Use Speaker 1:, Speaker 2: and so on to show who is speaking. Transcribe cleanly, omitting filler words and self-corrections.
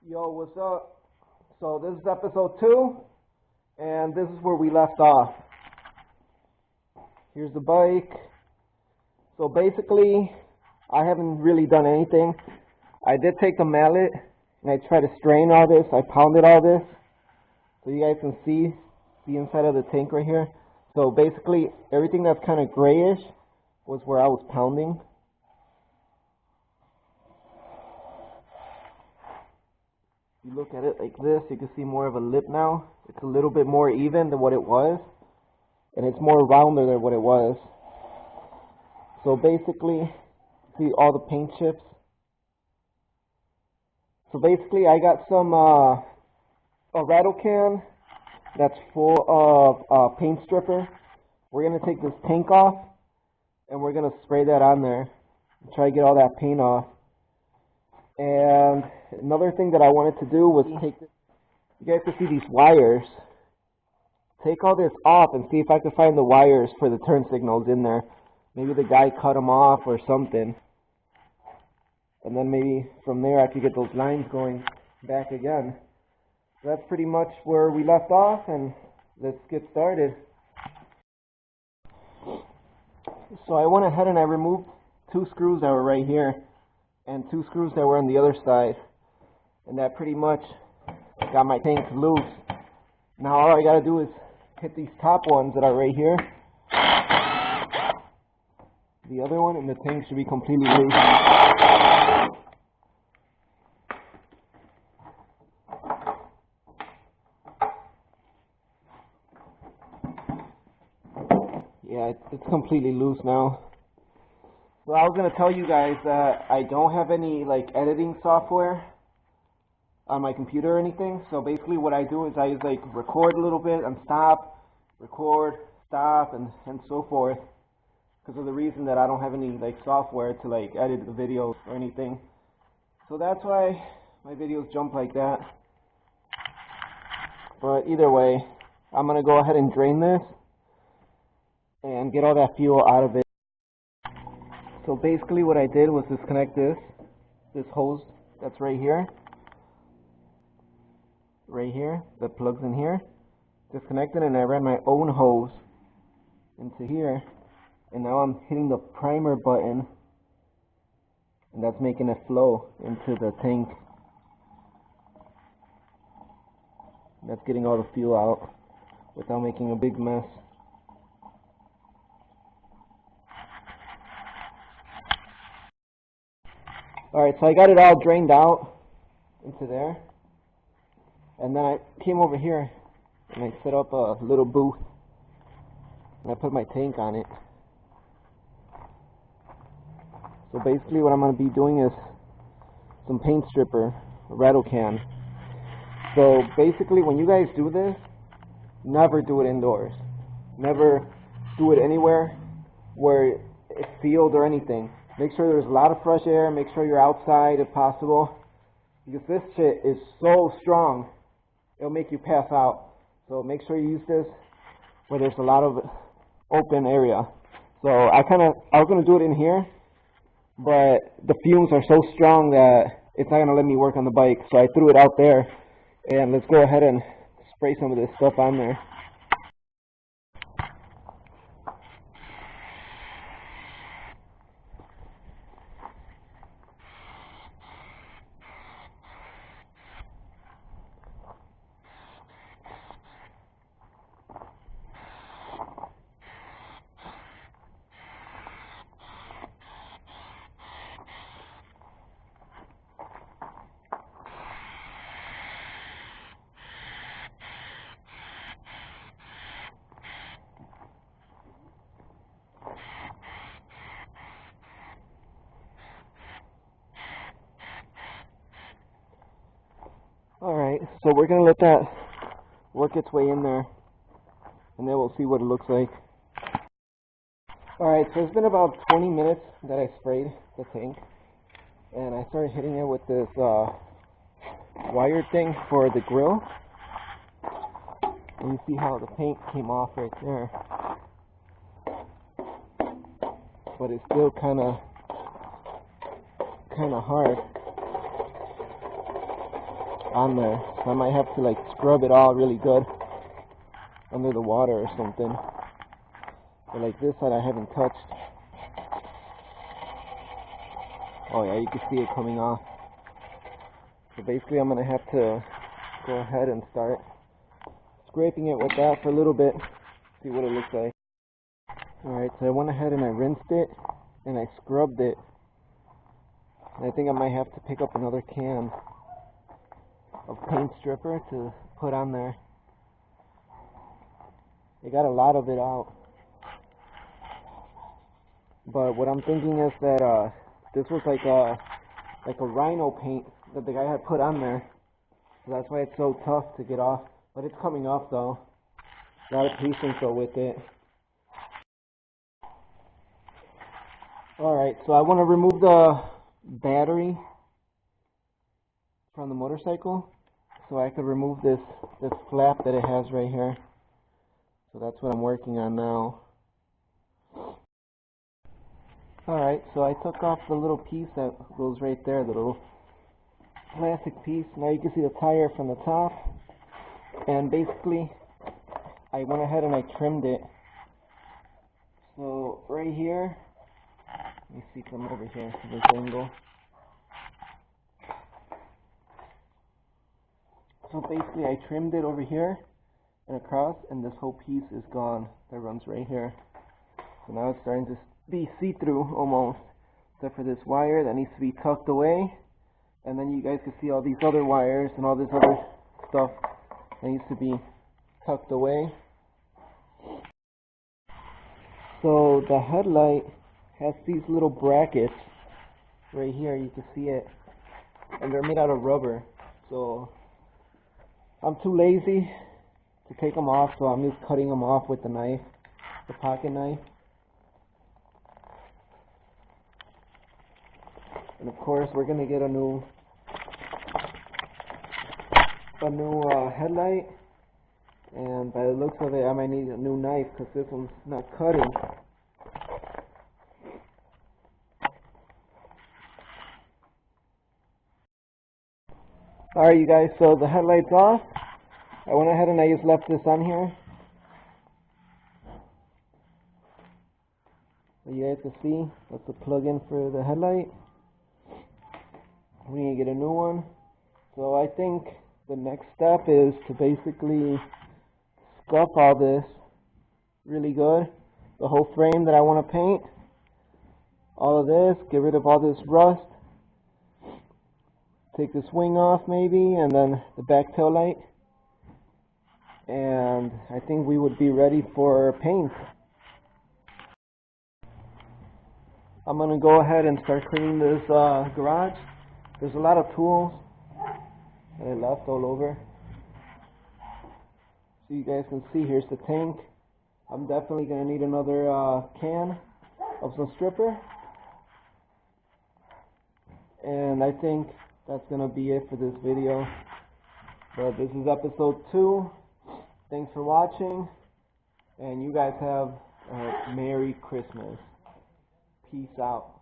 Speaker 1: Yo, what's up? So this is episode 2, and this is where we left off. Here's the bike. So basically, I haven't really done anything. I did take the mallet, and I tried to strain all this. I pounded all this, so you guys can see the inside of the tank right here. So basically, everything that's kind of grayish was where I was pounding. You look at it like this, you can see more of a lip now. It's a little bit more even than what it was, and it's more rounder than what it was. So basically, see all the paint chips. So basically, I got some a rattle can that's full of paint stripper. We're gonna take this tank off, and we're gonna spray that on there and try to get all that paint off. And another thing that I wanted to do was take this, you guys can see these wires. Take all this off and see if I can find the wires for the turn signals in there. Maybe the guy cut them off or something. And then maybe from there I could get those lines going back again. So that's pretty much where we left off, and let's get started. So I went ahead and I removed 2 screws that were right here and 2 screws that were on the other side, and that pretty much got my tank loose. Now all I gotta do is hit these top ones that are right here, the other one, and the tank should be completely loose. Yeah, it's completely loose now. So I was going to tell you guys that I don't have any like editing software on my computer or anything. So basically what I do is I just like record a little bit and stop, record, stop, and so forth, because of the reason that I don't have any like software to like edit the videos or anything. So that's why my videos jump like that. But either way, I'm going to go ahead and drain this and get all that fuel out of it. So basically what I did was disconnect this hose that's right here, that plugs in here, disconnected, and I ran my own hose into here, and now I'm hitting the primer button, and that's making it flow into the tank. That's getting all the fuel out without making a big mess. Alright, so I got it all drained out into there, and then I came over here and I set up a little booth, and I put my tank on it. So basically what I'm going to be doing is some paint stripper, a rattle can. So basically when you guys do this, never do it indoors. Never do it anywhere where it's sealed or anything. Make sure there's a lot of fresh air. Make sure you're outside if possible, because this shit is so strong, it'll make you pass out. So make sure you use this where there's a lot of open area. So I was going to do it in here, but the fumes are so strong that it's not going to let me work on the bike. So I threw it out there, and let's go ahead and spray some of this stuff on there. Alright, so we're going to let that work its way in there, and then we'll see what it looks like. Alright, so it's been about 20 minutes that I sprayed the tank, and I started hitting it with this wire thing for the grill. And you see how the paint came off right there. But it's still kind of hard. on there. So I might have to like scrub it all really good under the water or something. But like this side I haven't touched. Oh yeah, you can see it coming off. So basically I'm going to have to go ahead and start scraping it with that for a little bit, see what it looks like. Alright, so I went ahead and I rinsed it and I scrubbed it. And I think I might have to pick up another can of paint stripper to put on there. They got a lot of it out. But what I'm thinking is that this was like a rhino paint that the guy had put on there. So that's why it's so tough to get off. But it's coming off though. A lot of patience though with it. Alright, so I want to remove the battery from the motorcycle so I could remove this flap that it has right here. So that's what I'm working on now. Alright, so I took off the little piece that goes right there, the little plastic piece. Now you can see the tire from the top. And basically, I went ahead and I trimmed it. So right here, let me see from over here, this angle. So basically I trimmed it over here and across, and this whole piece is gone that runs right here. So now it's starting to be see-through almost, except for this wire that needs to be tucked away. And then you guys can see all these other wires and all this other stuff that needs to be tucked away. So the headlight has these little brackets right here, you can see it, and they're made out of rubber. So I'm too lazy to take them off, so I'm just cutting them off with the knife, the pocket knife. And of course we're gonna get a new headlight, and by the looks of it I might need a new knife because this one's not cutting. Alright you guys, so the headlight's off. I went ahead and I just left this on here. So you guys can see, that's the plug-in for the headlight. We need to get a new one. So I think the next step is to basically scuff all this really good. The whole frame that I want to paint. All of this, get rid of all this rust. Take this wing off maybe, and then the back tail light. And I think we would be ready for paint. I'm going to go ahead and start cleaning this garage. There's a lot of tools that I left all over. So you guys can see, here's the tank. I'm definitely going to need another can of some stripper. And I think that's going to be it for this video. But this is episode 2. Thanks for watching. And you guys have a Merry Christmas. Peace out.